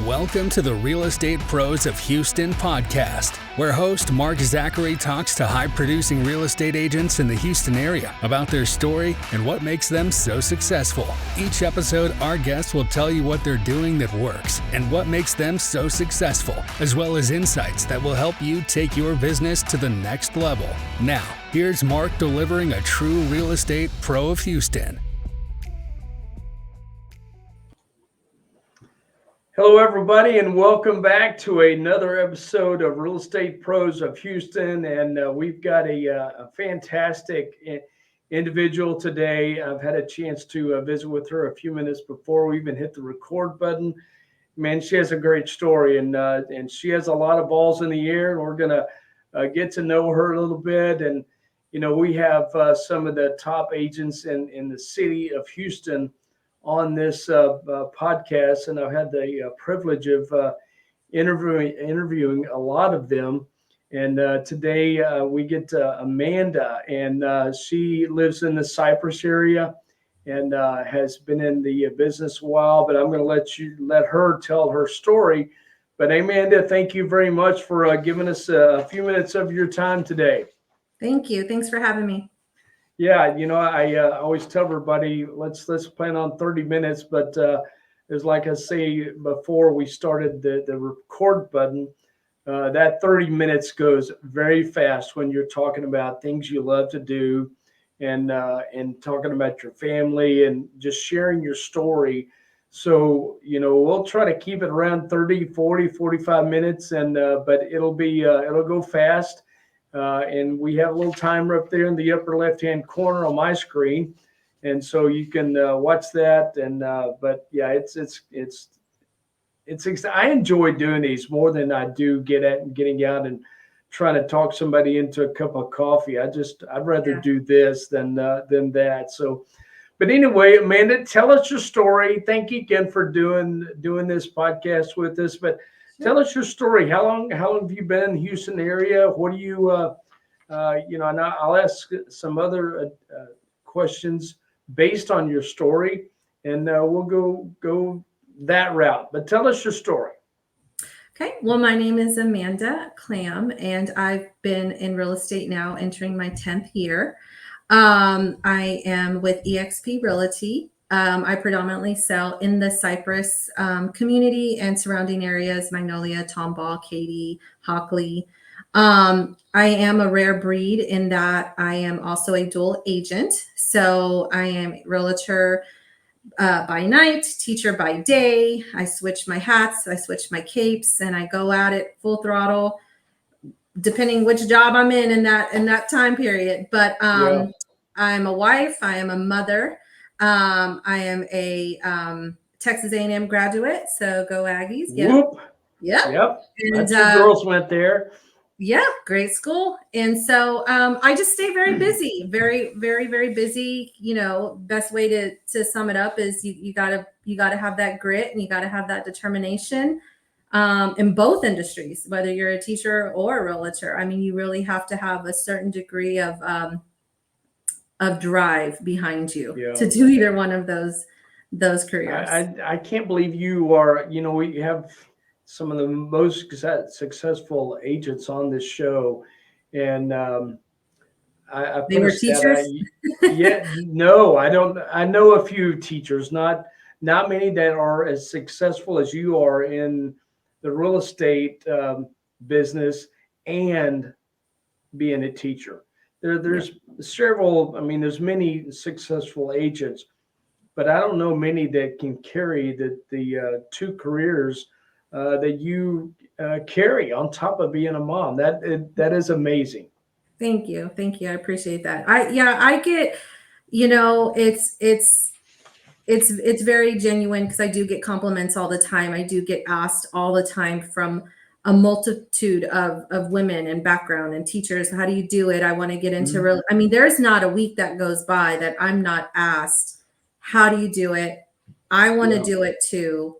Welcome to the Real Estate Pros of Houston podcast, where host Mark Zachary talks to high-producing real estate agents in the Houston area about their story and what makes them so successful. Each episode, our guests will tell you what they're doing that works and what makes them so successful, as well as insights that will help you take your business to the next level. Now, here's Mark delivering a true real estate pro of Houston. Hello, everybody, and welcome back to another episode of Real Estate Pros of Houston. And we've got a fantastic individual today. I've had a chance to visit with her a few minutes before we even hit the record button. Man, she has a great story, and she has a lot of balls in the air, and we're going to get to know her a little bit. And, you know, we have some of the top agents in the city of Houston on this podcast, and I've had the privilege of interviewing a lot of them. And today we get Amanda, and she lives in the Cypress area and has been in the business a while. But I'm going to let her tell her story. But Amanda, thank you very much for giving us a few minutes of your time today. Thank you. Thanks for having me. Yeah, you know, I always tell everybody, let's plan on 30 minutes. But it's like I say before we started the record button, that 30 minutes goes very fast when you're talking about things you love to do and talking about your family and just sharing your story. So, you know, we'll try to keep it around 30, 40, 45 minutes, and but it'll go fast. And we have a little timer up there in the upper left-hand corner on my screen, and so you can watch that. And but yeah, I enjoy doing these more than I do getting out and trying to talk somebody into a cup of coffee. I'd rather do this than that. So, but anyway, Amanda, tell us your story. Thank you again for doing this podcast with us. But tell us your story. How long have you been in the Houston area? What do you, and I'll ask some other questions based on your story, and we'll go that route. But tell us your story. Okay. Well, my name is Amanda Klam, and I've been in real estate now entering my 10th year. I am with eXp Realty. I predominantly sell in the Cypress community and surrounding areas, Magnolia, Tomball, Katy, Hockley. I am a rare breed in that I am also a dual agent. So I am a realtor by night, teacher by day. I switch my hats, I switch my capes, and I go at it full throttle, depending which job I'm in that time period. But I'm a wife, I am a mother. I am a Texas A&M graduate, so go Aggies. Yep. And two girls went there. Yeah, great school. And so I just stay very busy, very, very, very busy. You know, best way to sum it up is you gotta have that grit and you gotta have that determination in both industries, whether you're a teacher or a realtor. I mean, you really have to have a certain degree of drive behind you to do either one of those careers. I can't believe you are, you know, we have some of the most successful agents on this show. And they were teachers? No, I don't. I know a few teachers, not many that are as successful as you are in the real estate business and being a teacher. There's several, I mean, there's many successful agents, but I don't know many that can carry the two careers that you carry on top of being a mom. That is amazing. Thank you. I appreciate that. I get, you know, it's very genuine because I do get compliments all the time. I do get asked all the time from a multitude of women and background and teachers. How do you do it? I want to get into real. I mean, there's not a week that goes by that I'm not asked, how do you do it? I want to do it too.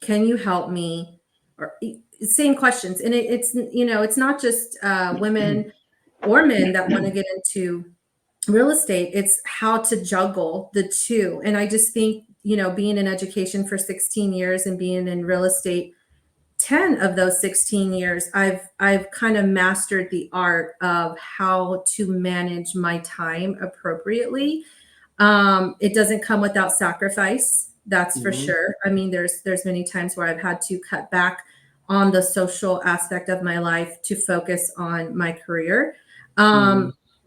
Can you help me? Or same questions. And it's, you know, it's not just women or men that want to get into real estate. It's how to juggle the two. And I just think, you know, being in education for 16 years and being in real estate 10 of those 16 years, I've kind of mastered the art of how to manage my time appropriately. It doesn't come without sacrifice, that's for sure. I mean, there's many times where I've had to cut back on the social aspect of my life to focus on my career.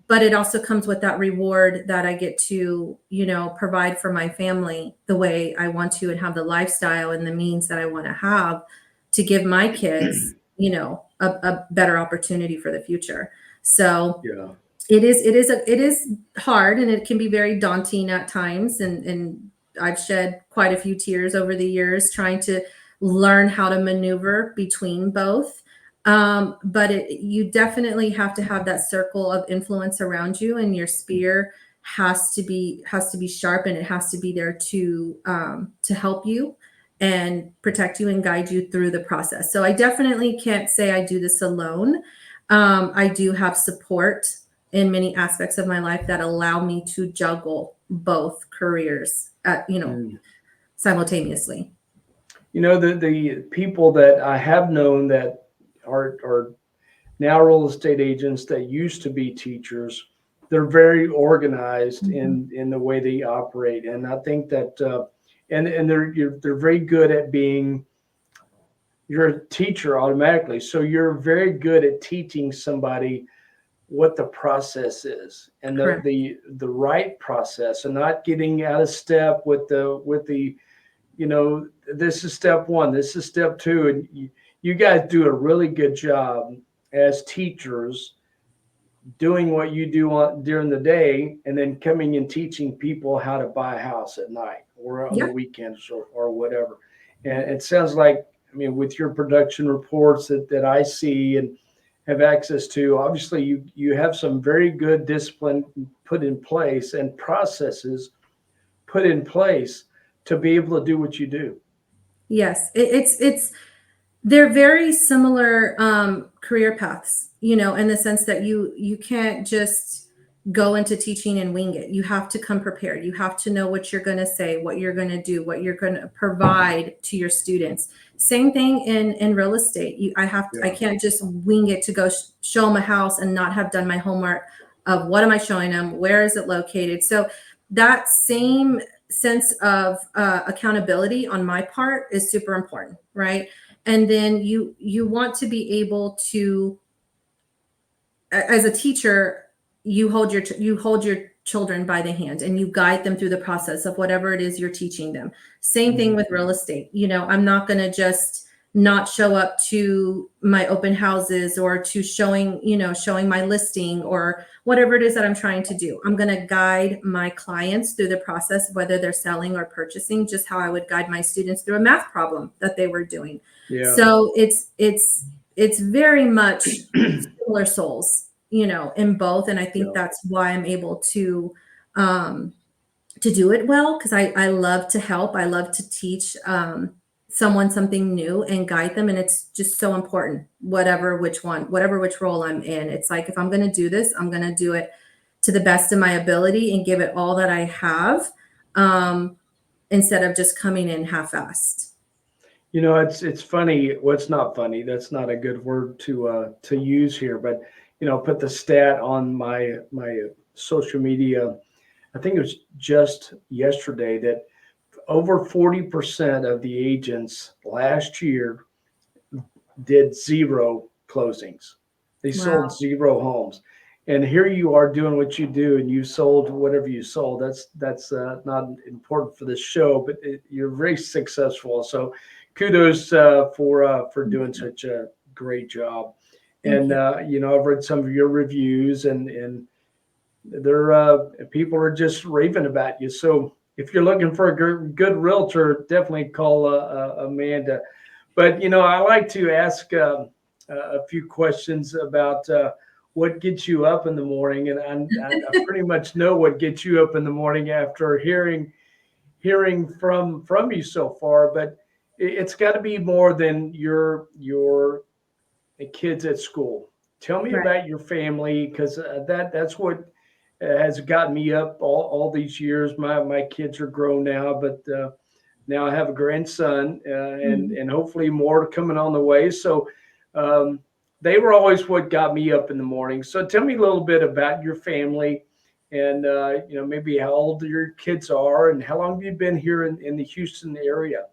But it also comes with that reward that I get to, provide for my family the way I want to and have the lifestyle and the means that I want to have to give my kids, a better opportunity for the future. So Yeah. it is hard, and it can be very daunting at times. And I've shed quite a few tears over the years trying to learn how to maneuver between both. But you definitely have to have that circle of influence around you, and your spear has to be sharp, and it has to be there to help you and protect you and guide you through the process. So I definitely can't say I do this alone. I do have support in many aspects of my life that allow me to juggle both careers simultaneously. The people that I have known that are now real estate agents that used to be teachers, they're very organized in the way they operate, and I think that and they're very good at being. You're a teacher automatically, so you're very good at teaching somebody what the process is and Correct. the right process, and not getting out of step with the this is step one, this is step two, and you guys do a really good job as teachers doing what you do during the day, and then coming and teaching people how to buy a house at night or on the weekends or whatever. And it sounds like, I mean, with your production reports that I see and have access to, obviously you have some very good discipline put in place and processes put in place to be able to do what you do. Yes, it's they're very similar career paths, in the sense that you can't just go into teaching and wing it. You have to come prepared. You have to know what you're going to say, what you're going to do, what you're going to provide to your students. Same thing in real estate. I can't just wing it to go show them a house and not have done my homework of what am I showing them, where is it located. So that same sense of accountability on my part is super important, right? And then you want to be able to, as a teacher, you hold your children by the hand and you guide them through the process of whatever it is you're teaching them. Same thing with real estate. I'm not going to just not show up to my open houses or to showing my listing or whatever it is that I'm trying to do. I'm going to guide my clients through the process, whether they're selling or purchasing, just how I would guide my students through a math problem that they were doing. Yeah. So it's very much similar souls, in both. And I think that's why I'm able to do it well, because I love to help. I love to teach someone something new and guide them. And it's just so important, whatever which role I'm in. It's like, if I'm going to do this, I'm going to do it to the best of my ability and give it all that I have, instead of just coming in half-assed. It's funny. Well, it's not funny. That's not a good word to use here, but put the stat on my social media. I think it was just yesterday that over 40% of the agents last year did zero closings. They sold zero homes. And here you are doing what you do, and you sold whatever you sold. That's not important for this show, but you're very successful. So kudos for doing such a great job. And I've read some of your reviews, and they're people are just raving about you. So if you're looking for a good realtor, definitely call Amanda. But I like to ask a few questions about what gets you up in the morning, and I pretty much know what gets you up in the morning after hearing from you so far. But it's got to be more than your kids at school. Tell me about your family, because that's what has gotten me up all these years. My kids are grown now, but now I have a grandson, and hopefully more coming on the way. So they were always what got me up in the morning. So tell me a little bit about your family, and maybe how old your kids are, and how long have you been here in the Houston area?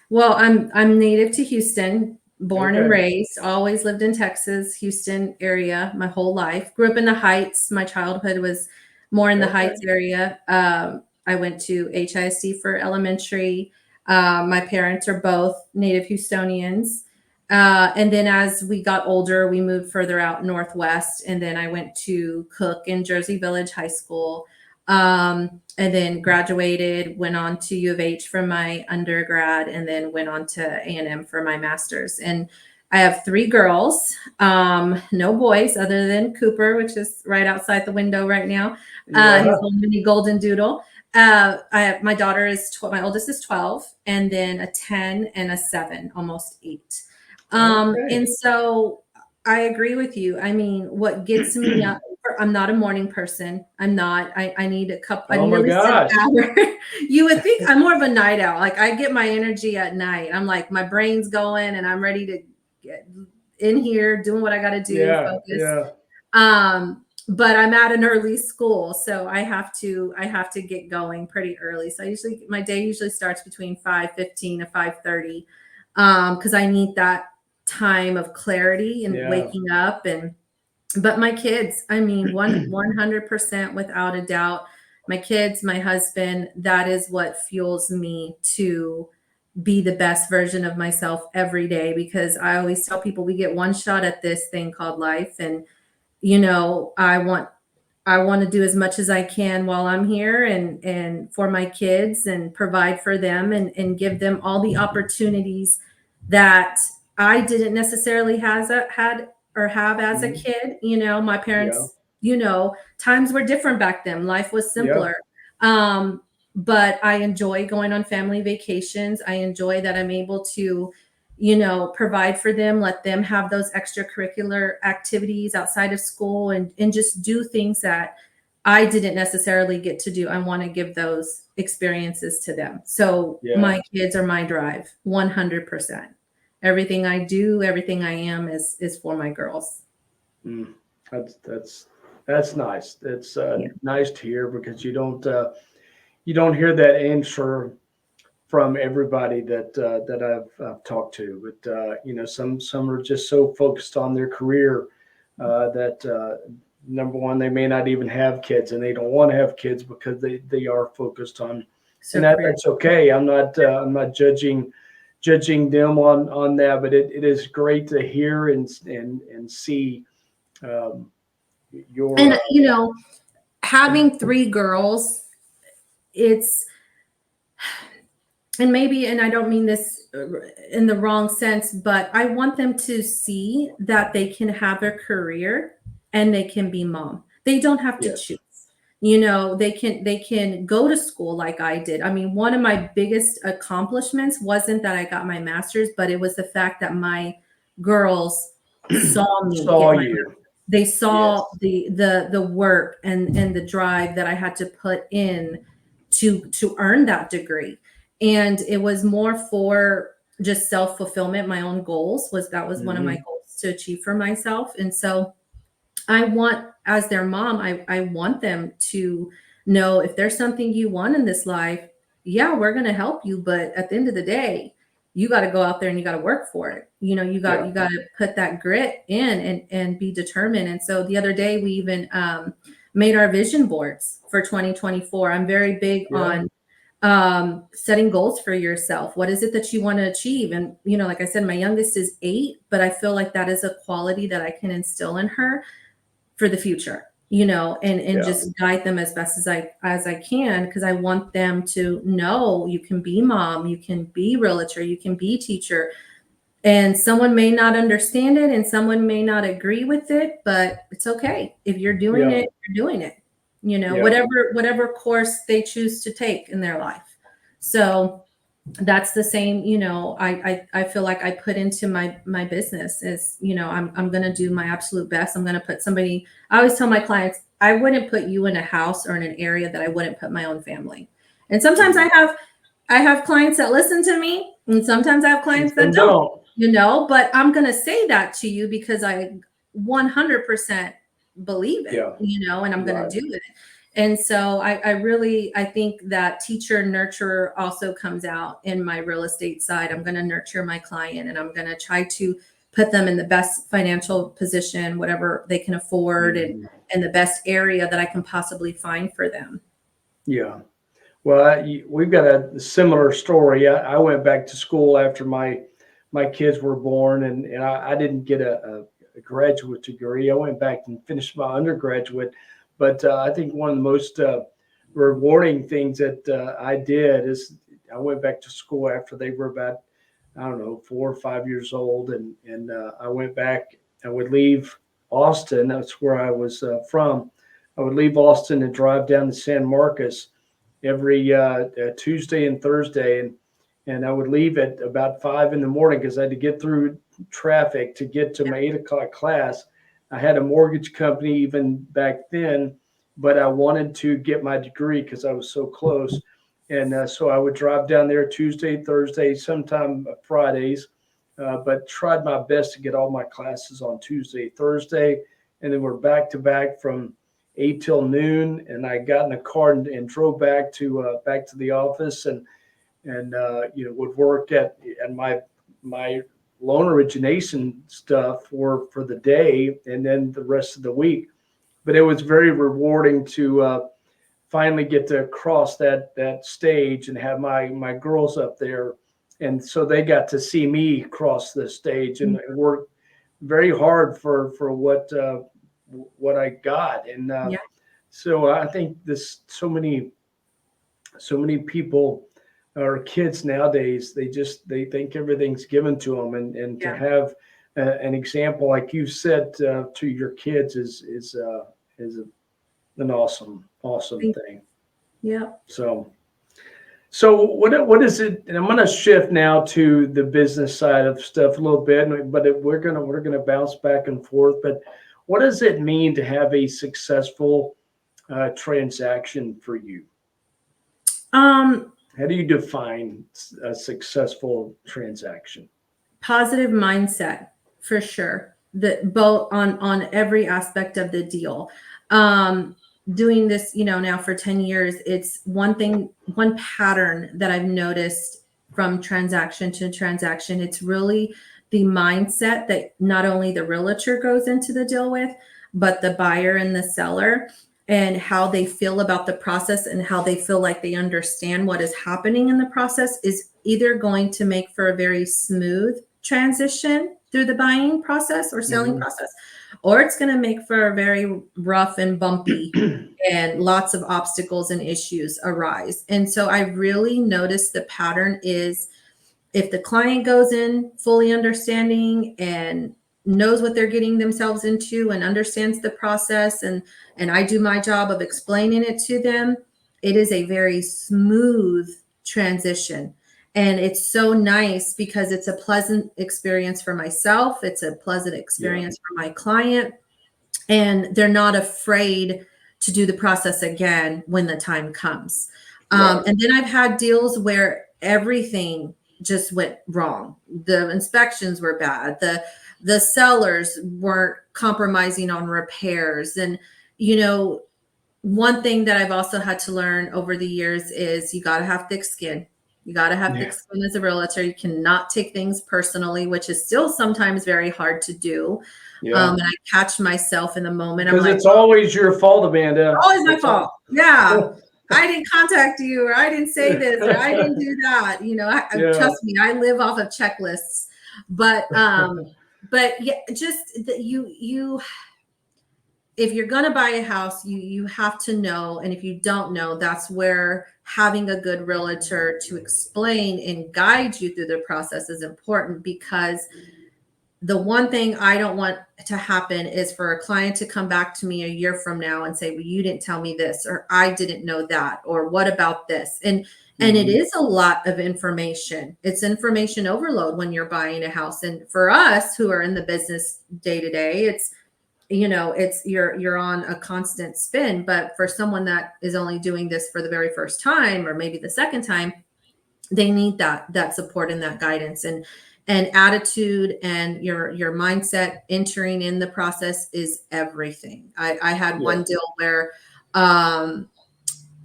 Well, I'm native to Houston, born and Okay. raised, always lived in Texas, Houston area my whole life. Grew up in the Heights. My childhood was more in the Okay. Heights area. I went to HISD for elementary. My parents are both native Houstonians. And then as we got older, we moved further out northwest. And then I went to Cook in Jersey Village High School. And then graduated, went on to U of H for my undergrad, and then went on to A&M for my master's. And I have 3 girls, no boys other than Cooper, which is right outside the window right now. Yeah. He's a little mini golden doodle. My daughter my oldest is 12, and then a 10 and a 7, almost 8. Okay. And so I agree with you. I mean, what gets me up, I'm not a morning person. I'm not. I need a couple. I Oh need at my least an gosh. hour. You would think I'm more of a night owl. Like I get my energy at night. I'm like my brain's going, and I'm ready to get in here doing what I got to do, Yeah. focus. Yeah. But I'm at an early school, so I have to get going pretty early. So my day usually starts between 5:15 to 5:30, because I need that time of clarity and Yeah. waking up. But my kids, I mean, 100% without a doubt, my kids, my husband, that is what fuels me to be the best version of myself every day, because I always tell people we get one shot at this thing called life. And, I want to do as much as I can while I'm here, and for my kids, and provide for them, and give them all the opportunities that I didn't necessarily have as a kid. My parents, times were different back then. Life was simpler. But I enjoy going on family vacations. I enjoy that I'm able to, provide for them, let them have those extracurricular activities outside of school, and just do things that I didn't necessarily get to do. I want to give those experiences to them. So my kids are my drive, 100%. Everything I do, everything I am is for my girls. That's nice. It's nice to hear, because you don't hear that answer from everybody that I've talked to. But some are just so focused on their career that number one, they may not even have kids, and they don't want to have kids because they are focused on. And that's okay. I'm not judging them on that, but it is great to hear and see your. And having 3 girls, and I don't mean this in the wrong sense, but I want them to see that they can have a career and they can be mom. They don't have to choose. They can go to school like I did. I mean, one of my biggest accomplishments wasn't that I got my master's, but it was the fact that my girls saw me. They saw the work and the drive that I had to put in to earn that degree. And it was more for just self-fulfillment. My own goals was one of my goals to achieve for myself. And so I want, as their mom, I want them to know, if there's something you want in this life, we're going to help you. But at the end of the day, you got to go out there and you got to work for it. You got to put that grit in and be determined. And so the other day we even made our vision boards for 2024. I'm very big on setting goals for yourself. What is it that you want to achieve? And, like I said, my youngest is 8, but I feel like that is a quality that I can instill in her for the future, and just guide them as best as I can, because I want them to know you can be mom, you can be realtor, you can be teacher. And someone may not understand it and someone may not agree with it, but it's okay. If you're doing it, you're doing it. Whatever course they choose to take in their life. So that's the same, I feel like I put into my business is, I'm going to do my absolute best. I'm going to put somebody, I always tell my clients, I wouldn't put you in a house or in an area that I wouldn't put my own family. And sometimes I have I have clients that listen to me, and sometimes I have clients that And don't, but I'm going to say that to you because I 100% believe it, Yeah. and I'm going Right. to do it. And so I think that teacher nurturer also comes out in my real estate side. I'm going to nurture my client, and I'm going to try to put them in the best financial position, whatever they can afford, and the best area that I can possibly find for them. Yeah. Well, we've got a similar story. I went back to school after my kids were born, and I didn't get a graduate degree. I went back and finished my undergraduate. But I think one of the most rewarding things that I did is I went back to school after they were about, I don't know, 4 or 5 years old, and I went back. I would leave Austin. That's where I was from. I would leave Austin and drive down to San Marcos every Tuesday and Thursday, and I would leave at about 5 in the morning because I had to get through traffic to get to my 8 o'clock class. I had a mortgage company even back then, but I wanted to get my degree because I was so close. And so I would drive down there Tuesday, Thursday, sometime Fridays, but tried my best to get all my classes on Tuesday, Thursday. And then we're back to back from 8 till noon. And I got in a car and drove back to the office and would work at my loan origination stuff for the day and then the rest of the week. But it was very rewarding to finally get to cross that stage and have my girls up there, and so they got to see me cross the stage and work very hard for what I got. And so I think this so many people or kids nowadays, they think everything's given to them, and to have an example like you said to your kids is an awesome thing. Yeah. So what is it? And I'm going to shift now to the business side of stuff a little bit, but we're gonna bounce back and forth. But what does it mean to have a successful transaction for you? How do you define a successful transaction? Positive mindset, for sure. That both on every aspect of the deal. Doing this, now for 10 years, it's one pattern that I've noticed from transaction to transaction. It's really the mindset that not only the realtor goes into the deal with, but the buyer and the seller, and how they feel about the process and how they feel like they understand what is happening in the process is either going to make for a very smooth transition through the buying process or selling process, or it's going to make for a very rough and bumpy and lots of obstacles and issues arise. And so I really noticed the pattern is if the client goes in fully understanding and knows what they're getting themselves into and understands the process, and I do my job of explaining it to them, it is a very smooth transition. And it's so nice because it's a pleasant experience for myself. It's a pleasant experience for my client. And they're not afraid to do the process again when the time comes. And then I've had deals where everything just went wrong. The inspections were bad. The sellers weren't compromising on repairs. And, one thing that I've also had to learn over the years is you got to have thick skin. You got to have thick skin as a realtor. You cannot take things personally, which is still sometimes very hard to do. And I catch myself in the moment. Because it's always your fault, Amanda. Always my fault. Yeah. I didn't contact you, or I didn't say this, or I didn't do that. Trust me, I live off of checklists. But just that you if you're going to buy a house, you have to know. And if you don't know, that's where having a good realtor to explain and guide you through the process is important, because the one thing I don't want to happen is for a client to come back to me a year from now and say, well, you didn't tell me this, or I didn't know that, or what about this? And it is a lot of information. It's information overload when you're buying a house. And for us who are in the business day to day, it's you're on a constant spin. But for someone that is only doing this for the very first time, or maybe the second time, they need that support and that guidance, and attitude, and your mindset entering in the process is everything. I had one deal where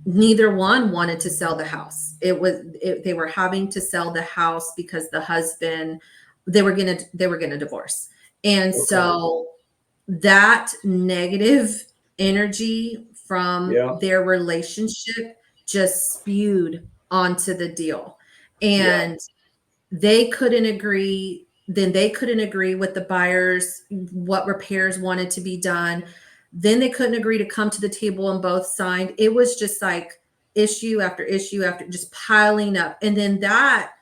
neither one wanted to sell the house. They were having to sell the house because the husband, they were gonna divorce. And so that negative energy from their relationship just spewed onto the deal. And they couldn't agree. Then they couldn't agree with the buyers, what repairs wanted to be done. Then they couldn't agree to come to the table and both signed. It was just like issue after issue after, just piling up. And then that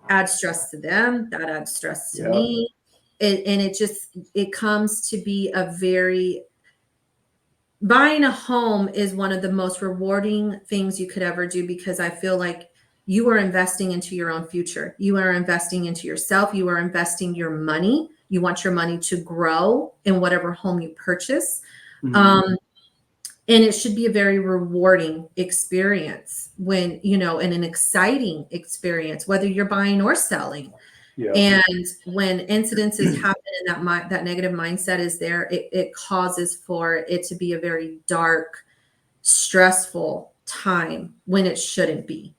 adds stress to them. That adds stress to me. It comes to be buying a home is one of the most rewarding things you could ever do, because I feel like you are investing into your own future. You are investing into yourself. You are investing your money. You want your money to grow in whatever home you purchase. And it should be a very rewarding experience and an exciting experience, whether you're buying or selling. And when incidences happen and that negative mindset is there, it causes for it to be a very dark, stressful time when it shouldn't be.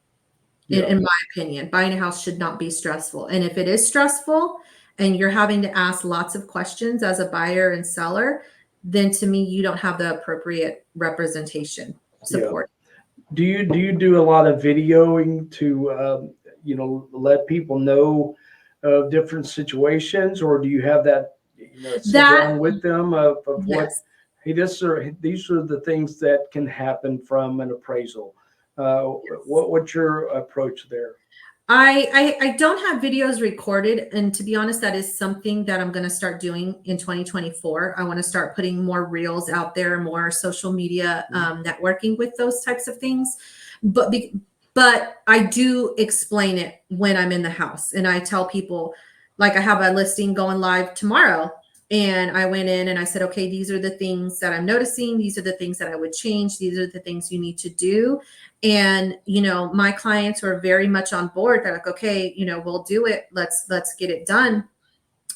In my opinion, buying a house should not be stressful. And if it is stressful and you're having to ask lots of questions as a buyer and seller, then to me, you don't have the appropriate representation support. Do you do a lot of videoing to let people know of different situations, or do you have that sit down with them of what these are the things that can happen from an appraisal? What's your approach there? I don't have videos recorded, and to be honest, that is something that I'm going to start doing in 2024. I want to start putting more reels out there, more social media networking with those types of things. But I do explain it when I'm in the house, and I tell people, like, I have a listing going live tomorrow, and I went in and I said, okay, these are the things that I'm noticing. These are the things that I would change. These are the things you need to do. And, my clients were very much on board. They're like, okay, we'll do it. Let's get it done.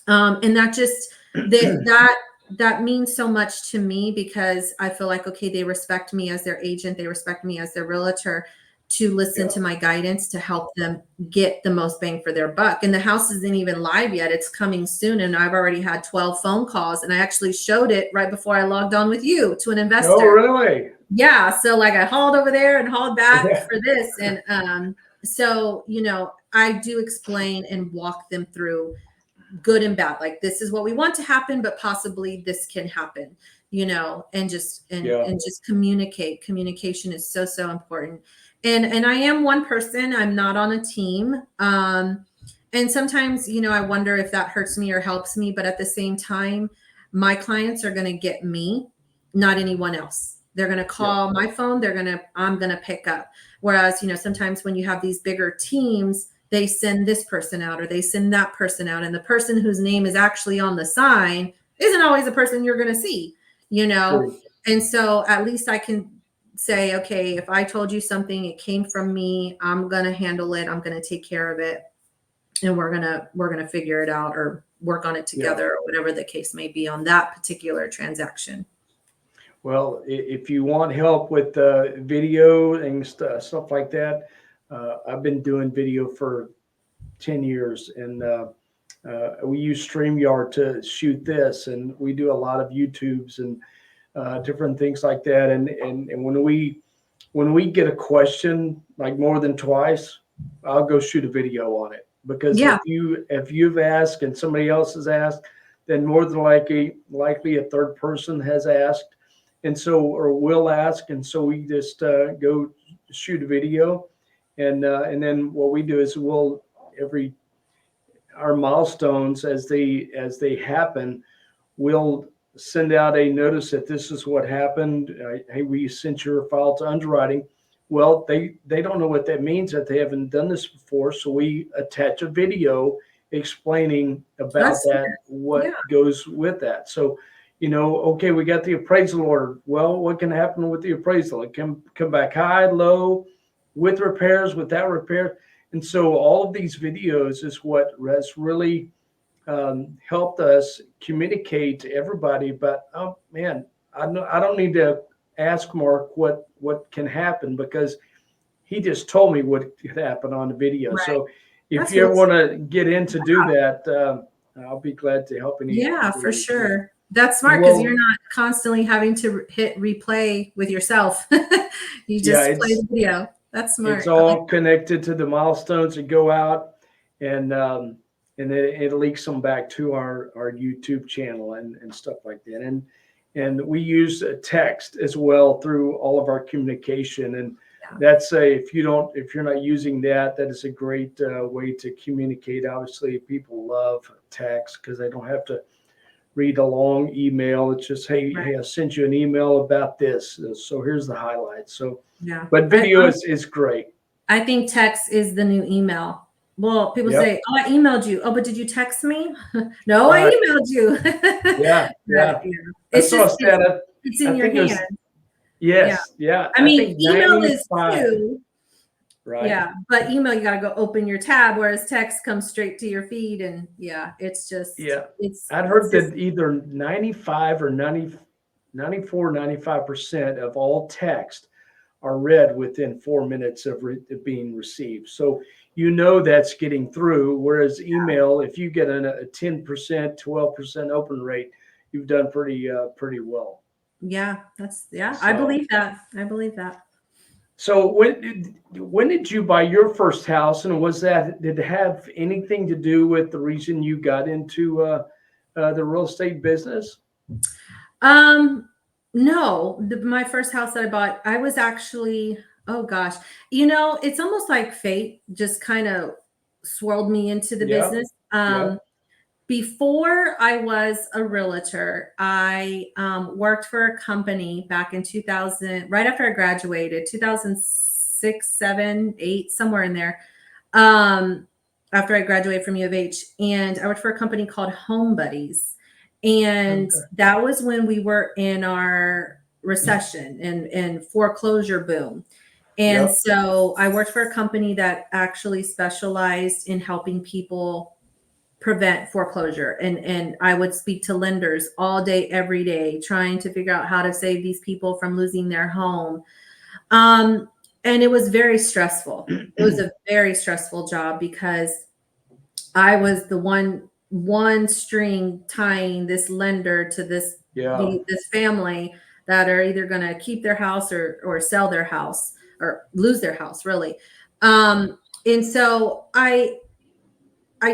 And that just, that means so much to me, because I feel like, okay, they respect me as their agent. They respect me as their realtor, to listen to my guidance to help them get the most bang for their buck. And the house isn't even live yet. It's coming soon. And I've already had 12 phone calls, and I actually showed it right before I logged on with you to an investor. Oh, really? Yeah. So like I hauled over there and hauled back for this. And so, I do explain and walk them through good and bad. Like, this is what we want to happen, but possibly this can happen, and just communicate. Communication is so, so important. And I am one person. I'm not on a team. And sometimes, I wonder if that hurts me or helps me. But at the same time, my clients are going to get me, not anyone else. They're going to call my phone. I'm going to pick up. Whereas, sometimes when you have these bigger teams, they send this person out or they send that person out. And the person whose name is actually on the sign isn't always the person you're going to see, True. And so at least I can say, okay, if I told you something, it came from me, I'm going to handle it. I'm going to take care of it. And we're going to figure it out or work on it together or whatever the case may be on that particular transaction. Well, if you want help with video and stuff like that, I've been doing video for 10 years, and we use StreamYard to shoot this, and we do a lot of YouTubes and different things like that. And when we get a question like more than twice, I'll go shoot a video on it, because if you've asked and somebody else has asked, then more than likely a third person has asked, and so or will ask, and so we just go shoot a video, and then what we do is our milestones as they happen, we'll send out a notice that this is what happened. Hey, we sent your file to underwriting. Well, they don't know what that means, that they haven't done this before. So we attach a video explaining about what goes with that. So, okay, we got the appraisal order. Well, what can happen with the appraisal? It can come back high, low, with repairs, without repair. And so all of these videos is what has really helped us communicate to everybody. But oh man, I don't need to ask Mark what can happen, because he just told me what could happen on the video. Right. So if That's you ever what's, want to get in to do that, I'll be glad to help any. yeah, for way. sure. That's smart, because Well, you're not constantly having to hit replay with yourself. You yeah, just play the video. That's it's smart. I like all connected to the milestones that go out, and it leaks them back to our YouTube channel and stuff like that. And we use text as well through all of our communication. And Yeah. that's if you're not using that, that is a great way to communicate. Obviously, people love text because they don't have to read a long email. It's just, hey, Right. hey, I sent you an email about this. So here's the highlights. So, Yeah. but video is great. I think text is the new email. Well, people Yep. say, "Oh, I emailed you." Oh, but did you text me? No, Right. I emailed you. Yeah. Right, Yeah. It's just I it's in your think it was, hand. yes. Yeah. I mean, think email is 95. too. Right. Yeah, but email, you got to go open your tab, whereas text comes straight to your feed, and yeah, it's just Yeah. it's I'd heard just, that either 95 or 94, 95% of all text are read within 4 minutes of it being received. So that's getting through. Whereas email, if you get a 10%, 12% open rate, you've done pretty well. yeah, that's I So, believe that. I believe that. so when did you buy your first house, and did it have anything to do with the reason you got into the real estate business? No, my first house that I bought, I was actually, oh gosh, it's almost like fate just kind of swirled me into the Yeah. business. Yeah. Before I was a realtor, I worked for a company back in 2000, right after I graduated, 2006, 7, 8, somewhere in there. After I graduated from U of H, and I worked for a company called Home Buddies. And Okay. that was when we were in our recession and foreclosure boom. And Yep. so I worked for a company that actually specialized in helping people prevent foreclosure. And I would speak to lenders all day, every day, trying to figure out how to save these people from losing their home. And it was very stressful. It was a very stressful job because I was the one string tying this lender to this Yeah. this family that are either going to keep their house or sell their house or lose their house, really. And so I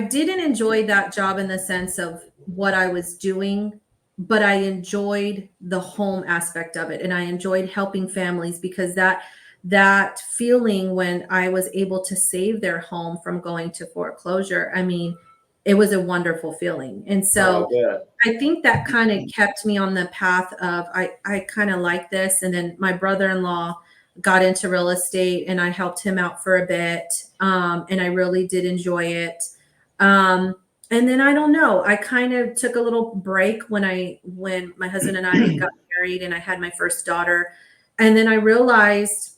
didn't enjoy that job in the sense of what I was doing, but I enjoyed the home aspect of it, and I enjoyed helping families because that feeling when I was able to save their home from going to foreclosure, I mean, it was a wonderful feeling. And so I think that kind of kept me on the path of I kind of like this. And then my brother-in-law got into real estate and I helped him out for a bit. And I really did enjoy it. And then I don't know, I kind of took a little break when my husband and I got married and I had my first daughter. And then I realized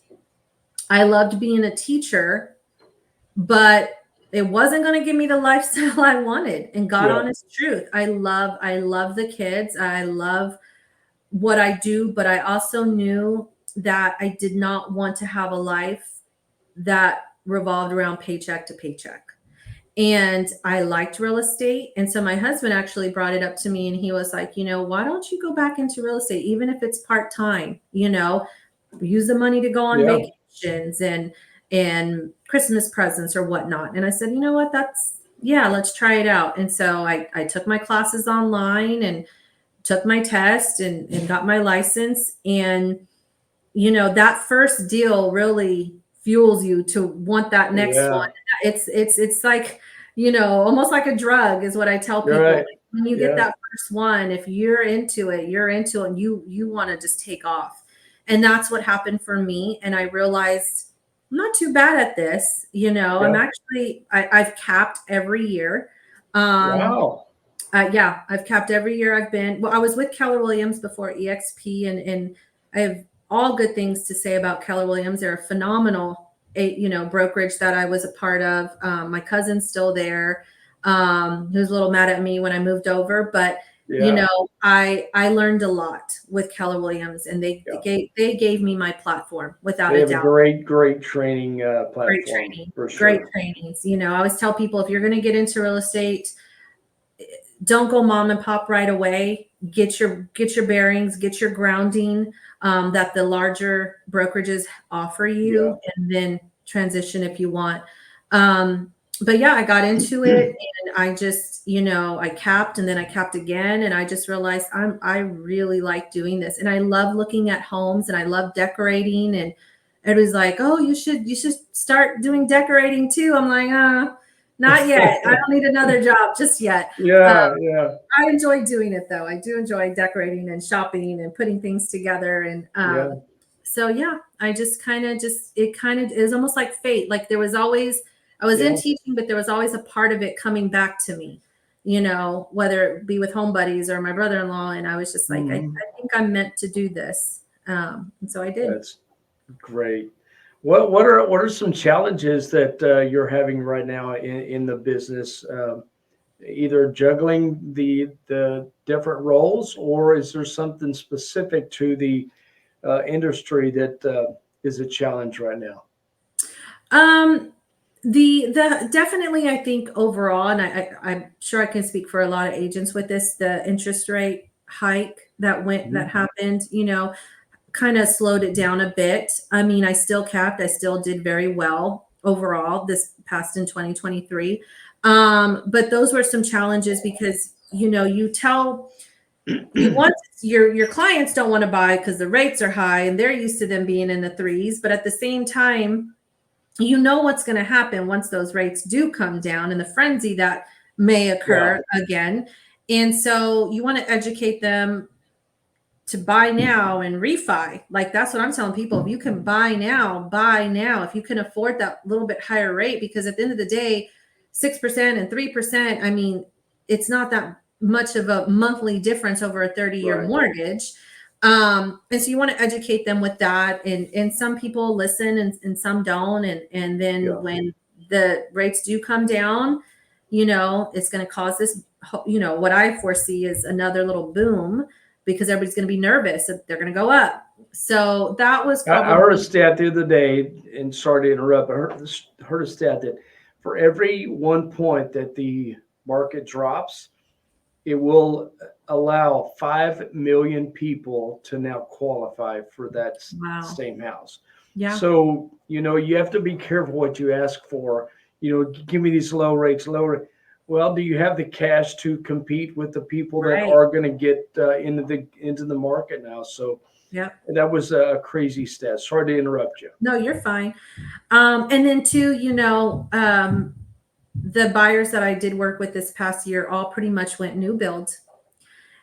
I loved being a teacher, but it wasn't going to give me the lifestyle I wanted. And God honest truth, I love the kids. I love what I do, but I also knew that I did not want to have a life that revolved around paycheck to paycheck. And I liked real estate. And so my husband actually brought it up to me and he was like, why don't you go back into real estate, even if it's part-time, use the money to go on vacations and Christmas presents or whatnot. And I said, you know what, let's try it out. And so I took my classes online and took my test and got my license. And, that first deal really fuels you to want that next one. It's like, almost like a drug is what I tell people. Right. Like when you get that first one, if you're into it, and you want to just take off. And that's what happened for me. And I realized I'm not too bad at this. I'm actually, I've capped every year. Wow. I've capped every year I've been. Well, I was with Keller Williams before EXP, and I have all good things to say about Keller Williams. They're a phenomenal brokerage that I was a part of. My cousin's still there. He was a little mad at me when I moved over, but I learned a lot with Keller Williams, and they gave me my platform without a doubt. Great training platform. Great training, for sure. Great trainings. I always tell people, if you're going to get into real estate, don't go mom and pop right away. Get your bearings, get your grounding that the larger brokerages offer you, and then transition if you want. But yeah, I got into it, and I just, I capped, and then I capped again, and I just realized I really like doing this, and I love looking at homes, and I love decorating, and it was like, oh, you should start doing decorating too. I'm like, not yet. I don't need another job just yet. I enjoy doing it though. I do enjoy decorating and shopping and putting things together. And so yeah, I just it is almost like fate. Like I was in teaching, but there was always a part of it coming back to me, whether it be with home buddies or my brother-in-law. And I was just like, I think I'm meant to do this. And so I did. That's great. What are some challenges that you're having right now in the business? Either juggling the different roles, or is there something specific to the industry that is a challenge right now? The definitely, I think overall, and I'm sure I can speak for a lot of agents with this, the interest rate hike that happened, kind of slowed it down a bit. I mean, I still capped. I still did very well overall this past in 2023. But those were some challenges because, you want your clients don't want to buy because the rates are high and they're used to them being in the threes. But at the same time, what's going to happen once those rates do come down and the frenzy that may occur again. And so you want to educate them to buy now and refi. Like, that's what I'm telling people. If you can buy now, buy now. If you can afford that little bit higher rate, because at the end of the day, 6% and 3%, I mean, it's not that much of a monthly difference over a 30-year mortgage. And so you want to educate them with that. And some people listen and some don't. And then when the rates do come down, it's going to cause this, what I foresee is another little boom, because everybody's going to be nervous that they're going to go up. So that was I heard a stat the other day, and sorry to interrupt, I heard a stat that for every 1 point that the market drops, it will allow 5 million people to now qualify for that same house. Yeah. So, you have to be careful what you ask for. Give me these low rates. Well, do you have the cash to compete with the people that are going to get into the market now? So that was a crazy stat. Sorry to interrupt you. No, you're fine. And then too, the buyers that I did work with this past year all pretty much went new build.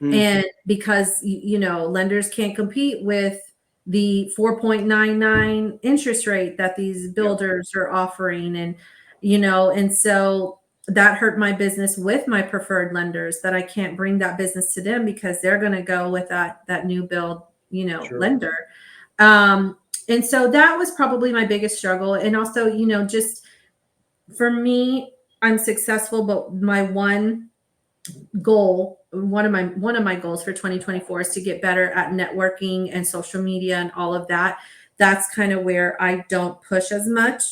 And because, lenders can't compete with the 4.99 interest rate that these builders are offering. And, and so that hurt my business with my preferred lenders, that I can't bring that business to them because they're going to go with that new build, lender. And so that was probably my biggest struggle. And also, just for me, I'm successful, but my one of my goals for 2024 is to get better at networking and social media and all of that. That's kind of where I don't push as much.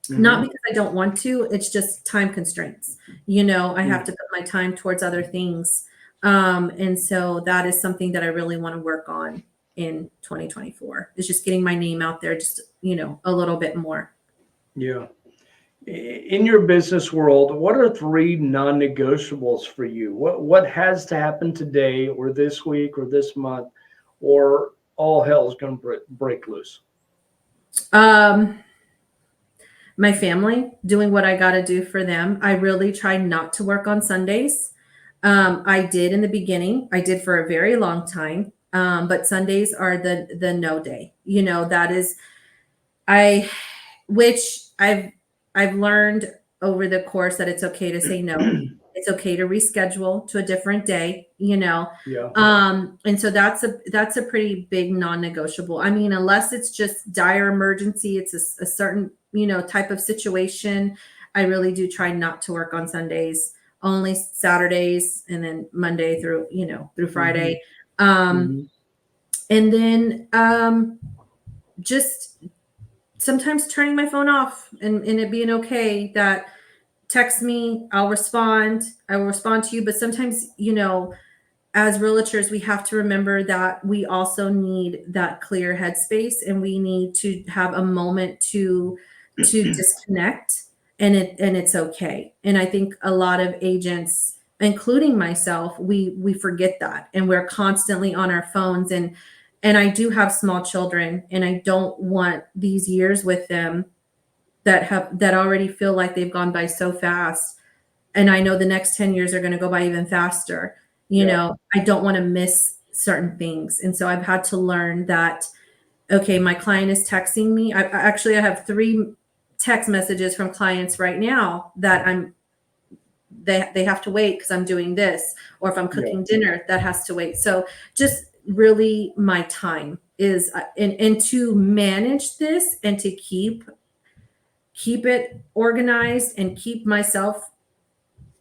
Not because I don't want to, it's just time constraints. I have to put my time towards other things. And so that is something that I really want to work on in 2024, is just getting my name out there just, a little bit more. Yeah. In your business world, what are 3 non-negotiables for you? What has to happen today or this week or this month, or all hell is going to break loose? My family, doing what I got to do for them. I really try not to work on Sundays. I did in the beginning. I did for a very long time. But Sundays are the no day. That is, which I've learned over the course that it's okay to say no. It's okay to reschedule to a different day, Yeah. and so that's a pretty big non-negotiable. I mean, unless it's just dire emergency, it's a certain, type of situation. I really do try not to work on Sundays, only Saturdays, and then Monday through, through Friday. And then just sometimes turning my phone off and it being okay that text me, I will respond to you. But sometimes, as realtors, we have to remember that we also need that clear headspace, and we need to have a moment to disconnect, and it's okay. And I think a lot of agents, including myself, we forget that, and we're constantly on our phones. And I do have small children, and I don't want these years with them that already feel like they've gone by so fast. And I know the next 10 years are going to go by even faster. I don't want to miss certain things. And so I've had to learn that, okay, my client is texting me. I have 3 text messages from clients right now that they have to wait because I'm doing this, or if I'm cooking dinner, that has to wait. So just really my time is, and to manage this and to keep it organized and keep myself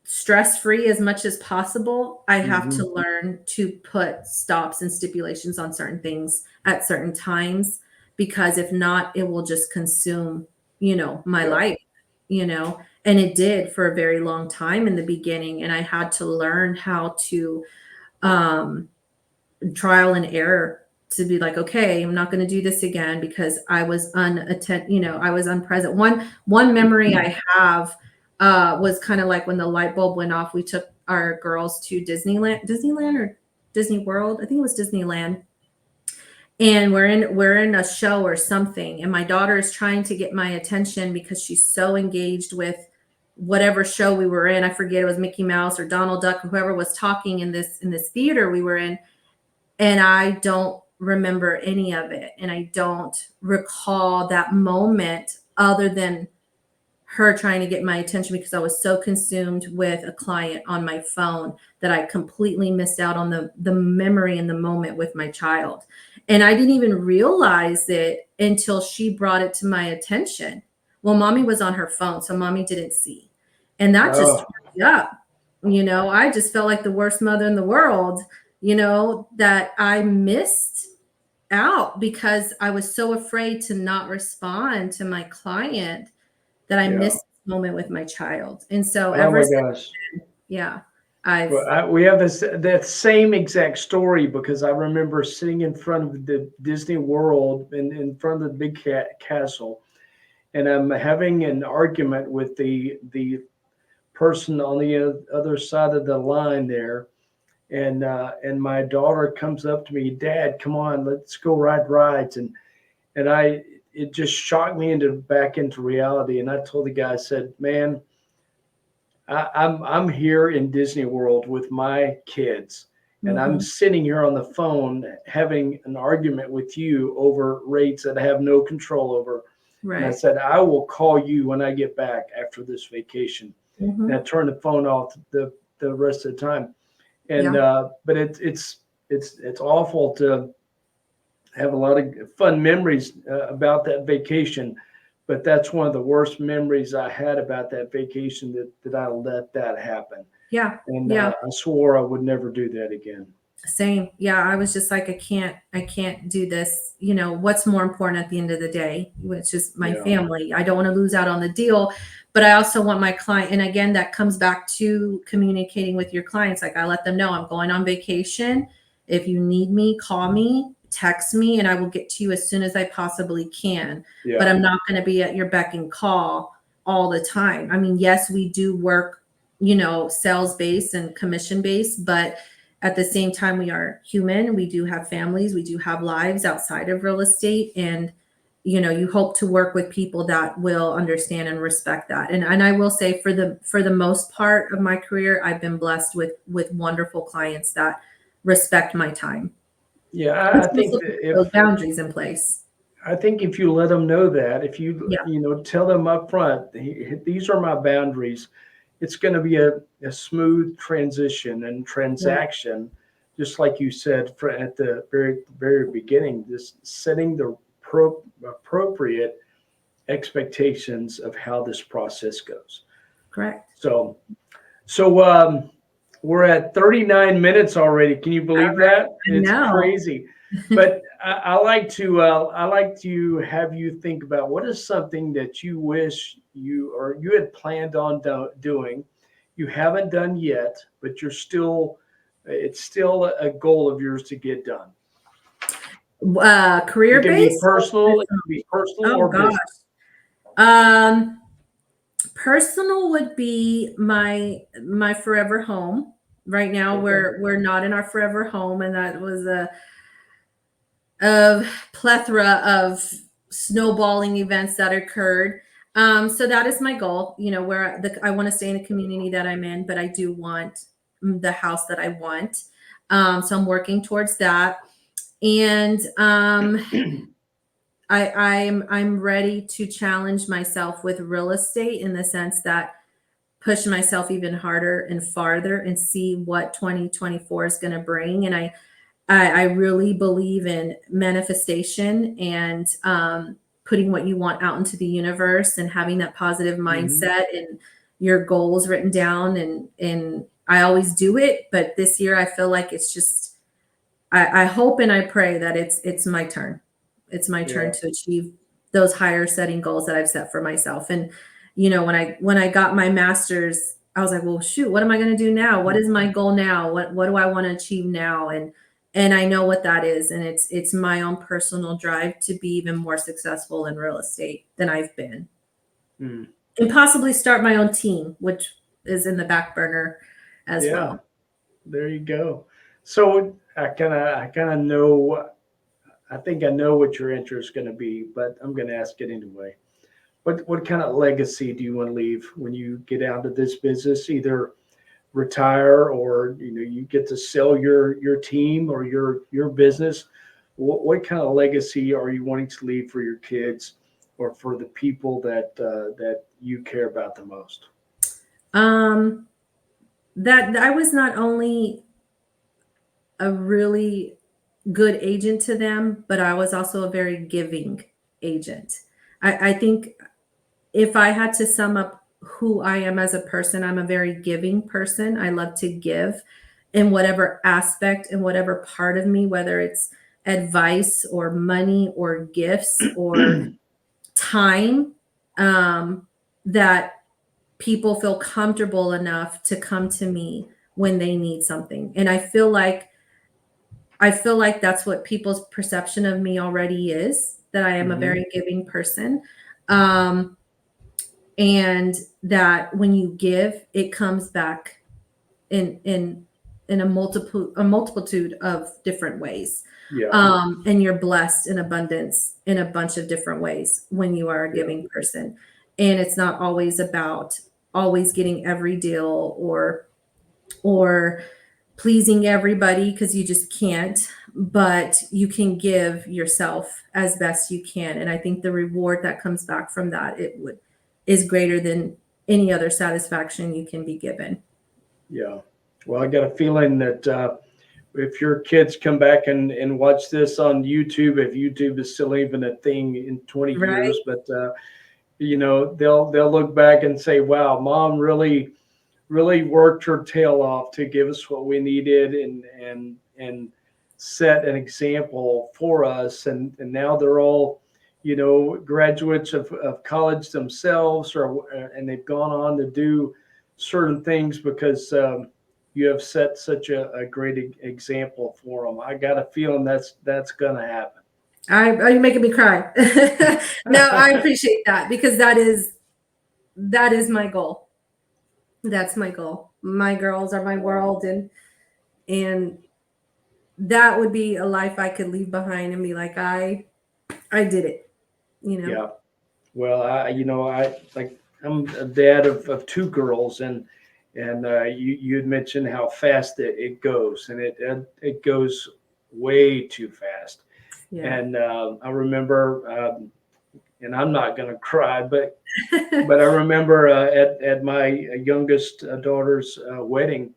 stress-free as much as possible, I have to learn to put stops and stipulations on certain things at certain times, because if not, it will just consume, my life, and it did for a very long time in the beginning. And I had to learn how to trial and error, to be like, okay, I'm not going to do this again because I was I was unpresent. One memory I have was kind of like when the light bulb went off. We took our girls to Disneyland or Disney World. I think it was Disneyland. And we're in a show or something, and my daughter is trying to get my attention because she's so engaged with whatever show we were in. I forget, it was Mickey Mouse or Donald Duck, or whoever was talking in this theater we were in. And I don't remember any of it. And I don't recall that moment other than her trying to get my attention, because I was so consumed with a client on my phone that I completely missed out on the memory and the moment with my child. And I didn't even realize it until she brought it to my attention. Well, mommy was on her phone, so mommy didn't see. And that just turned me up. I just felt like the worst mother in the world, that I missed out because I was so afraid to not respond to my client that I missed this moment with my child. And so we have that same exact story, because I remember sitting in front of the Disney World in front of the big castle, and I'm having an argument with the person on the other side of the line there. And my daughter comes up to me, Dad, come on, let's go ride rides. And it just shocked me back into reality. And I told the guy, I said, man, I'm here in Disney World with my kids, and I'm sitting here on the phone having an argument with you over rates that I have no control over. Right. And I said, I will call you when I get back after this vacation. And I turned the phone off the rest of the time. And but it's awful to have a lot of fun memories about that vacation, but that's one of the worst memories I had about that vacation, that I let that happen. And I swore I would never do that again. Same. I was just like, I can't do this. What's more important at the end of the day, which is my family. I don't want to lose out on the deal, but I also want my client. And again, that comes back to communicating with your clients. Like, I let them know I'm going on vacation. If you need me, call me, text me, and I will get to you as soon as I possibly can. But I'm not going to be at your beck and call all the time. I mean, yes, we do work, sales based and commission based, but at the same time, we are human. We do have families. We do have lives outside of real estate. And, you hope to work with people that will understand and respect that. And I will say, for the most part of my career, I've been blessed with wonderful clients that respect my time. I think those boundaries in place. I think if you let them know that, if you tell them up front, these are my boundaries, it's going to be a smooth transition and transaction, just like you said at the very beginning, just setting the appropriate expectations of how this process goes. Correct. So we're at 39 minutes already. Can you believe that? It's crazy. But I like to have you think about what is something that you wish you had planned on doing, you haven't done yet, but it's still a goal of yours to get done. Career based. It can be personal or business. Personal would be my forever home. Right now, we're not in our forever home, and that was a plethora of snowballing events that occurred. So that is my goal. Where I want to stay in the community that I'm in, but I do want the house that I want. So I'm working towards that, and I'm ready to challenge myself with real estate in the sense that push myself even harder and farther and see what 2024 is going to bring. And I really believe in manifestation and putting what you want out into the universe and having that positive mindset and your goals written down. And I always do it, but this year I feel like it's just, I hope and I pray that it's my turn. It's my turn to achieve those higher setting goals that I've set for myself. And, when I got my master's, I was like, well, shoot, what am I going to do now? What is my goal now? What do I want to achieve now? And I know what that is. And it's my own personal drive to be even more successful in real estate than I've been. And possibly start my own team, which is in the back burner as well. There you go. So I kind of know, I think I know what your interest is going to be, but I'm going to ask it anyway. What kind of legacy do you want to leave when you get out of this business? Either retire or you get to sell your team or your business. What kind of legacy are you wanting to leave for your kids or for the people that you care about the most? That I was not only a really good agent to them, but I was also a very giving agent. I think if I had to sum up who I am as a person, I'm a very giving person. I love to give in whatever aspect and whatever part of me, whether it's advice or money or gifts or time, that people feel comfortable enough to come to me when they need something. And I feel like that's what people's perception of me already is, that I am a very giving person. And that when you give, it comes back in a multitude of different ways. And you're blessed in abundance in a bunch of different ways when you are a giving person. And it's not always about always getting every deal or pleasing everybody, because you just can't, but you can give yourself as best you can. And I think the reward that comes back from that, is greater than any other satisfaction you can be given. Yeah. Well, I got a feeling that if your kids come back and watch this on YouTube, if YouTube is still even a thing in 20 years, but they'll look back and say, wow, mom really worked her tail off to give us what we needed and set an example for us. And now they're all, graduates of college themselves, and they've gone on to do certain things because you have set such a great example for them. I got a feeling that's going to happen. You're making me cry. No, I appreciate that, because that is my goal. That's my goal. My girls are my world, and that would be a life I could leave behind and be like, I did it. Yeah. Well, I'm a dad of two girls, and you had mentioned how fast it goes, and it goes way too fast. Yeah. And I remember and I'm not going to cry, but I remember at my youngest daughter's wedding,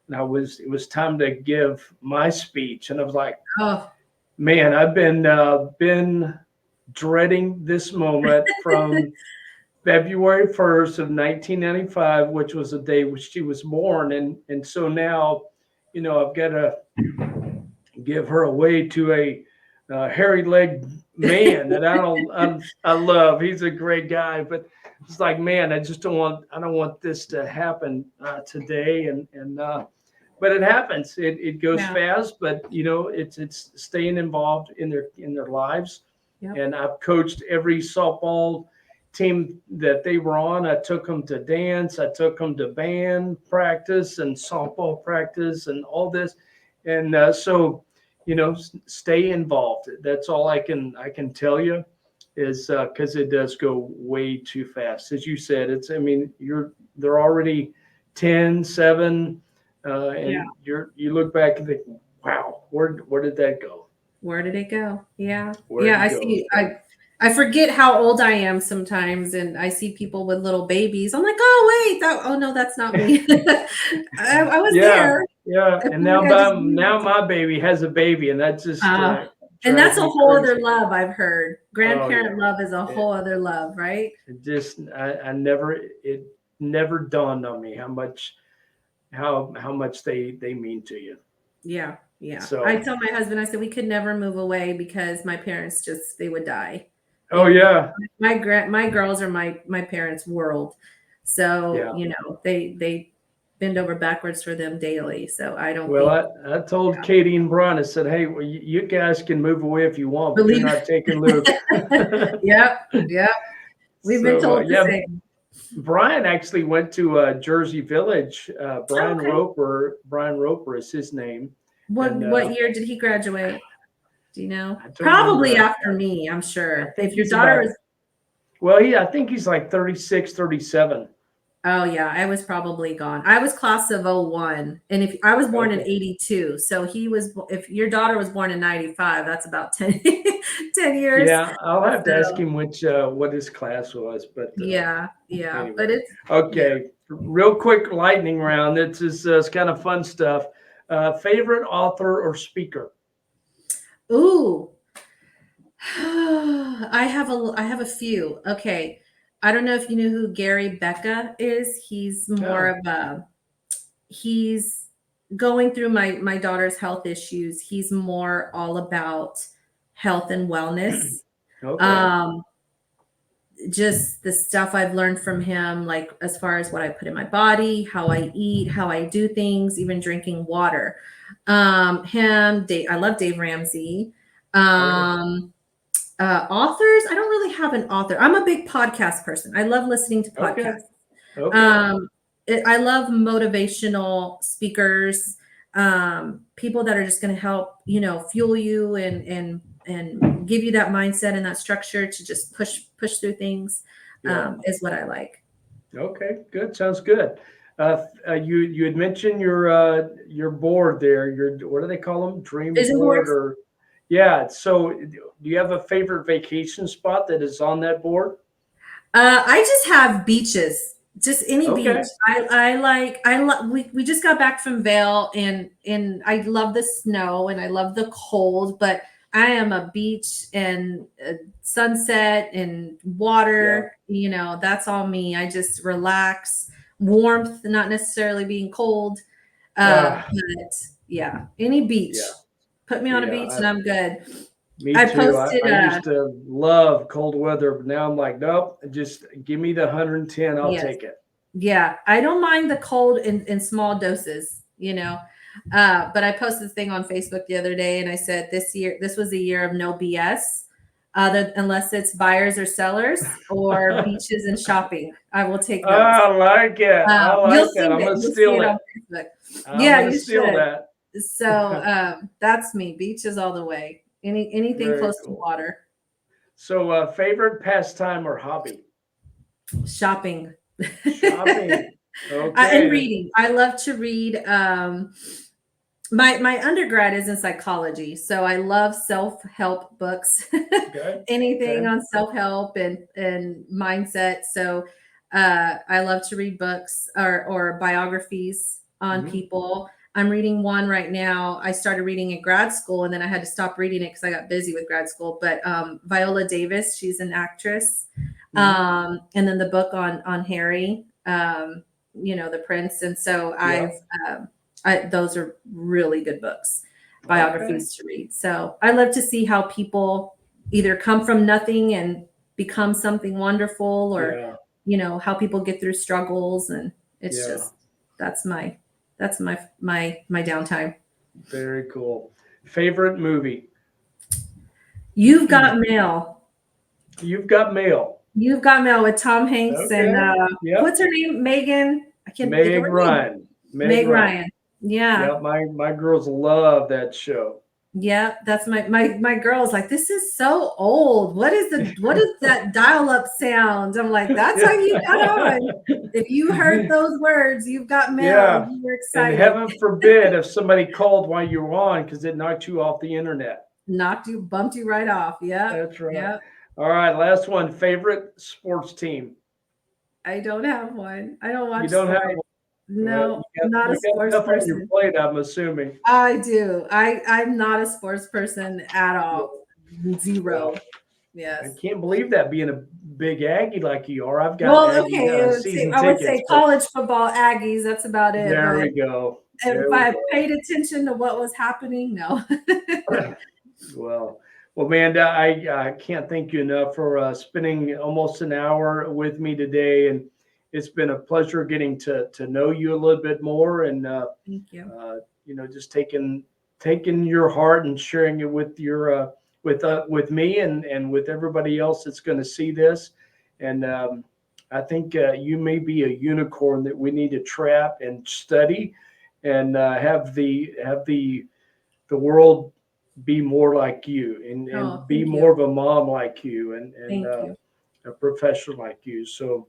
and it was time to give my speech, and I was like, Oh, man, I've been dreading this moment from February 1st of 1995, which was the day which she was born, and so now, I've got to give her away to a hairy leg man that I love. He's a great guy, but it's like, man, I don't want this to happen today, and but it happens. It goes yeah. fast, but it's staying involved in their lives. Yep. And I've coached every softball team that they were on. I took them to dance. I took them to band practice and softball practice and all this. And so, stay involved. That's all I can tell you is because it does go way too fast. As you said, they're already 10, 7, and you look back and think, wow, where did that go? Where did it go? Yeah. Where Yeah. did it I go? see. I forget how old I am sometimes, and I see people with little babies. I'm like, oh wait, oh no, that's not me. I was there. Yeah. I And feel like I just now my baby has a baby, and that just and that's a drives me whole other crazy. love I've heard. Grandparent yeah. love is a whole other love, right? It never dawned on me how much they mean to you. Yeah. Yeah. So I tell my husband, I said we could never move away because my parents they would die. oh And yeah. my girls are my parents' world. So, Yeah. they bend over backwards for them daily. So I don't Well, think I told Katie and Brian, I said, hey, well, you guys can move away if you want, but believe you're not taking Luke. Yep. We've been So told the same. Brian actually went to Jersey Village. Brian Okay. Roper is his name. What year did he graduate? Do you know? I don't Probably remember. after me, I'm sure. I think If your he's daughter about, is well, I think he's like 36, 37. Oh yeah, I was probably gone. I was class of '01, and if I was born in Okay. '82, so if your daughter was born in '95, that's about 10 years. Yeah, I'll have to ask So him what his class was, but yeah, anyway. but it's Okay, real quick lightning round. This is it's kind of fun stuff. Favorite author or speaker? ooh. I have a few. Okay. I don't know if you know who Gary Becca is. He's more Oh, of he's going through my daughter's health issues. He's more all about health and wellness. okay. Um, just the stuff I've learned from him, like as far as what I put in my body, how I eat, how I do things, even drinking water. I love Dave Ramsey. Oh, Authors, I don't really have an author. I'm a big podcast person. I love listening to okay. podcasts. Okay. Um, I love motivational speakers, people that are just going to help, fuel you and give you that mindset and that structure to just push through things. Yeah. Is what I like. Okay. Good. Sounds good. You had mentioned your board there. What do they call them? Dream Vision board boards. or yeah. So do you have a favorite vacation spot that is on that board? I just have beaches, just any beach. Okay. We just got back from Vail and I love the snow and I love the cold, but I am a beach and sunset and Yeah. water, that's all me. I just relax, warmth, not necessarily being cold. Ah, But yeah, any beach. yeah. Put me on a beach Yeah. and I'm good. Me I too. posted I used to love cold weather, but now I'm like, nope, just give me the 110. I'll yes. take it. Yeah, I don't mind the cold in small doses, But I posted this thing on Facebook the other day, and I said this was a year of no BS, unless it's buyers or sellers or beaches and shopping. I will take those. I like it. I like You'll see that. I'm it. gonna You'll see steal it it. on Facebook. I'm Yeah, gonna you steal should. that. So that's me. Beaches all the way. Anything Very close to cool. water. So, favorite pastime or hobby? Shopping. Shopping. And Okay. reading. I love to read. My undergrad is in psychology, so I love self-help books. Okay. Anything Okay. on self-help and mindset. So I love to read books or biographies on Mhm. people. I'm reading one right now. I started reading in grad school, and then I had to stop reading it because I got busy with grad school. But Viola Davis, she's an actress, Mhm. and then the book on Harry, the prince. And so Yeah. those are really good books, Okay. biographies to read. So I love to see how people either come from nothing and become something wonderful, or Yeah. how people get through struggles. And it's Yeah. just that's my downtime. Very cool. Favorite movie? You've got mail. You've Got Mail. You've got mail with Tom Hanks and Okay. Yep. what's her name? Megan. I can't think of Meg her name. Ryan. Meg Meg Ryan. Ryan. Yeah. Yep. My girls love that show. Yeah, that's my girl's like, this is so old. What is that dial-up sound? I'm like, that's how you got on. If you heard those words, you've got mail. Yeah. You were And excited. heaven forbid if somebody called while you were on because it knocked you off the internet. Bumped you right off. Yeah. That's right. Yeah. All right. Last one. Favorite sports team? I don't have one. I don't watch You don't have sports. one. No, You I'm not a got sports enough on your person. plate, I'm assuming. I do. I'm not a sports person at all. Zero. Well, Yes. I can't believe that being a big Aggie like you are. I've got Well, Aggie okay. season I would tickets. say college football Aggies. That's about it. There But we go. if I paid attention to what was happening, no. Well, Amanda, I can't thank you enough for spending almost an hour with me today, and it's been a pleasure getting to know you a little bit more, and Thank you. just taking your heart and sharing it with your with me and with everybody else that's going to see this, and I think you may be a unicorn that we need to trap and study, and have the world be more like you, and be Thank more you. of a mom like you, and Thank you. a professional like you. So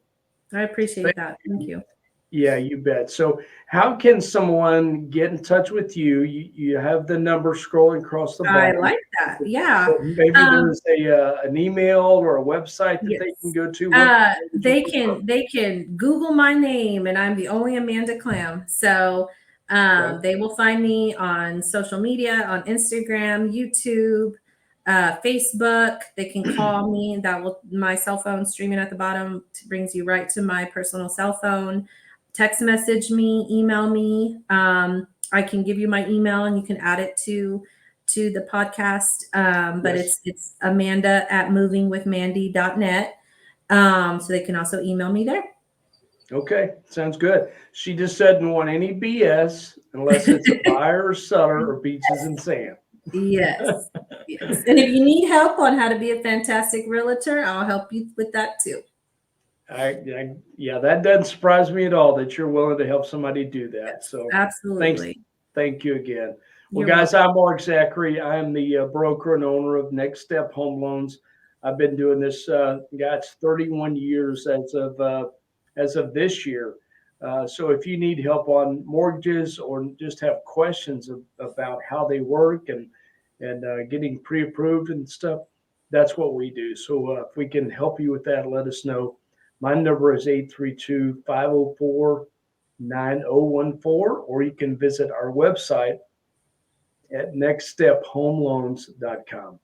I appreciate that. Thank you. yeah, you bet. So how can someone get in touch with you? You have the number scrolling across the I bottom. like that. Yeah. But maybe there's an email or a website that they can Yes. go to. What would you prefer? They can Google my name, and I'm the only Amanda Klam. So Okay. they will find me on social media, on Instagram, YouTube, Facebook. They can call me. My cell phone streaming at the bottom brings you right to my personal cell phone. Text message me, email me. I can give you my email, and you can add it to the podcast. But Yes. it's amanda@movingwithmandy.net. So they can also email me there. Okay, sounds good. She just doesn't want any BS unless it's a buyer or seller or beaches and sand. Yes. Yes. And if you need help on how to be a fantastic realtor, I'll help you with that too. Yeah, that doesn't surprise me at all that you're willing to help somebody do that. So Absolutely. thank you again. Well, You're guys, welcome. I'm Mark Zachary. I'm the broker and owner of Next Step Home Loans. I've been doing this, guys, 31 years as of this year. So if you need help on mortgages or just have questions about how they work and getting pre-approved and stuff, that's what we do. So if we can help you with that, let us know. My number is 832-504-9014, or you can visit our website at nextstephomeloans.com.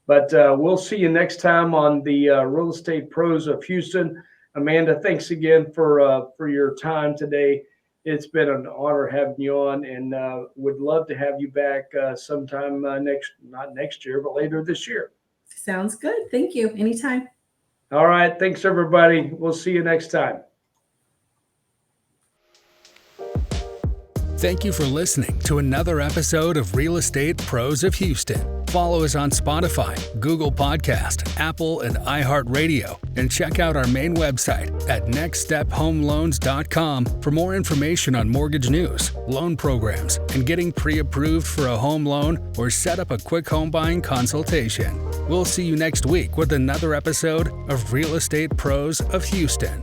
But we'll see you next time on the Real Estate Pros of Houston. Amanda, thanks again for your time today. It's been an honor having you on, and would love to have you back sometime not next year, but later this year. Sounds good. Thank you. Anytime. All right. Thanks, everybody. We'll see you next time. Thank you for listening to another episode of Real Estate Pros of Houston. Follow us on Spotify, Google Podcast, Apple, and iHeartRadio, and check out our main website at nextstephomeloans.com for more information on mortgage news, loan programs, and getting pre-approved for a home loan or set up a quick home buying consultation. We'll see you next week with another episode of Real Estate Pros of Houston.